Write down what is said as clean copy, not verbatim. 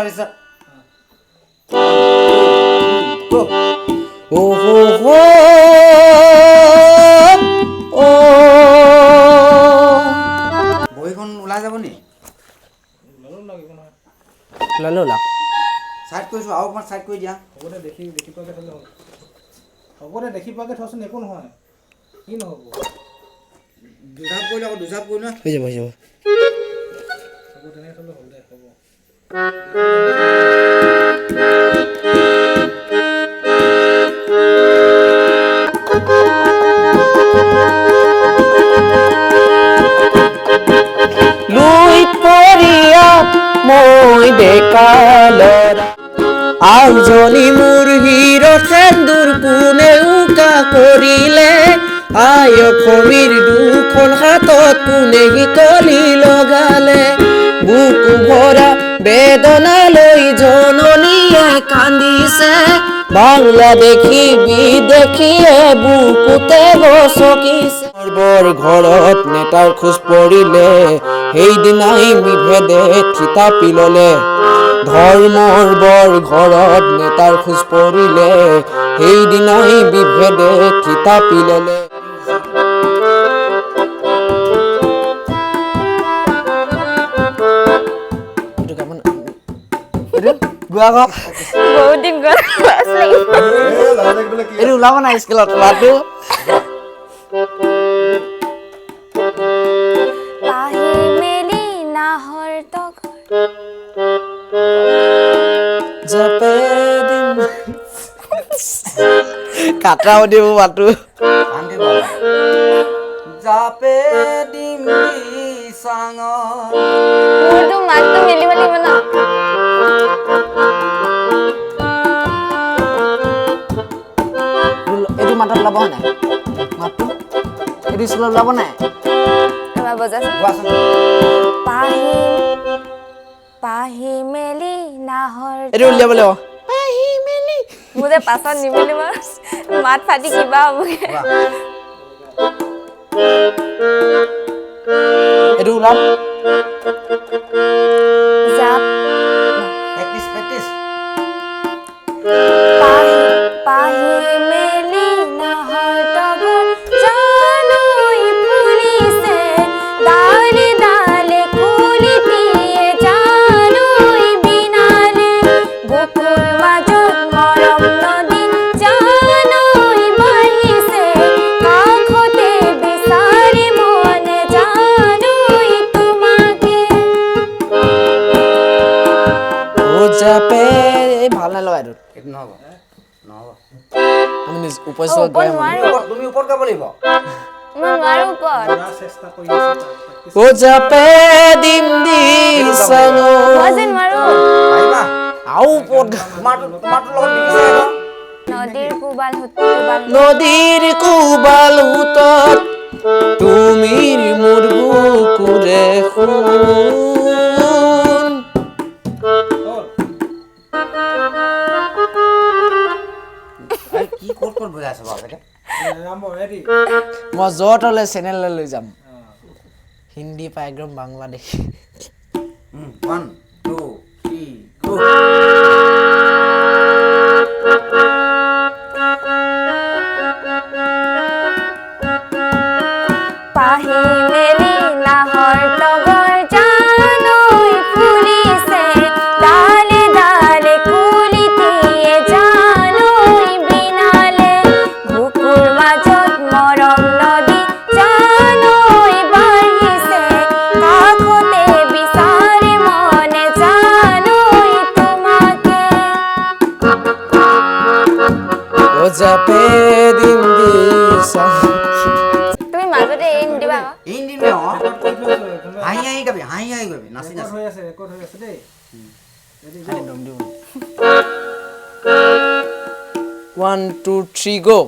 restart গো ও হো হো ও বহিখন ওলাই যাব নি লালো লা সাইড কৰিছো আৰু অকমান সাইড কৰি দিয়া হ'ব দে দেখি পাকে থলে হ'ল হ'ব দে দেখি পাকে থচোন একো নহয় কি নহ'ব দুজাপ কৰিলে আকৌ দুজাপ কৰি হৈ যাব হ'ব তেনেকৈ থলে হ'ল দে হ'ব লুই পৰিয়া মই বেকালৰ আজনী মোৰ হিৰ সেন্দুৰ কোনে উকা কৰিলে আয় খৰিৰ দুখন হাতত কোনে শিকলি লগালে বুকু ভৰা বেদনা লৈ জননীয়ে কান্দিছে বাংলা দেখি বিদেশীয়ে বুকুতে গছকিছে বৰ ঘৰত নেতাৰ খোজ পৰিলে সেইদিনাই বিভেদে থিতাপি ললে ধৰ্মৰ বৰ ঘৰত নেতাৰ খোজ পৰিলে সেইদিনাই বিভেদে থিতাপি ললে বহুত দিন গ'ল ক্লাছ লাগি এইটো ওলাব নাই স্কুলত মাতো পাহি মেলি নাহৰ তকৰ জাপে দিম কাটাও দিব মাতো আনকে বাবা জাপে দিম সাঙ মোৰতো মাতটো মিলিব লাগিব ন এইটো মাতত ওলাব নাই মাতো এইটো স্কুলত ওলাব নাই এবাৰ বজাচোন গোৱাচোন পাহি পাহি মেলি নাহৰ এইটো উলিয়াব লাগিব মোৰ যে পাছত নিমিলিব মাত ফাটি কিবা হ'বগে এইটো ওলাব জাপ প্ৰেক্টিছ প্ৰেক্টিছ পাহি মেলি নাহৰ তগৰ জানৈ ফুলিছে ডালে ডালে কুলিটিয়ে জানৈ বিনালে বুকুৰ মাজত মৰম নদী জানৈ বাঢ়িছে কাষতে বিচাৰি মনে জানৈ তোমাকে ও জাপে এই ভাল নালাগে এইটো এইটো নহ'ব নহ'ব আমি উপস্থিত ওপৰত নোৱাৰো তুমি ওপৰত গাব লাগিব মই নোৱাৰো ওপৰত পুৰা চেষ্টা কৰি আছে প্ৰেক্টিছ ও জাপে দিম দি সাঙো মই যে নোৱাৰো পাৰিবা আও ওপৰত তোমাৰটো লগত নিবিচাৰে ন নদীৰ কোবাল নদীৰ কোবাল হুতত তুমিৰ মোৰ বুকুৰে সোণ হ'ল এই কি ক'ত বজাই আছে বাৰু এটা আৰম্ভ ৰেডি মই য'ত হ'লে চেনেললৈ লৈ যাম হিন্দী পাই একদম বাংলাদেশী 1 2 3 গো পাহি মেলি নাহৰ তগৰ জানৈ ফুলিছে ডালে ডালে কুলিটিয়ে জানৈ বিনালে বুকুৰ মাজত মৰম নদী জানৈ বাঢ়িছে কাষতে বিচাৰি মনে জানৈ তোমাকে ও জাপে দিম দি সাঙো তুমি মাজতে এই নিদিবা আকৌ হিন্দী মে হাঁহি হাঁহি গাবি নাচি নাচি ৰেকৰ্ড হৈ আছে দেই দম দিও 1 2 3 গো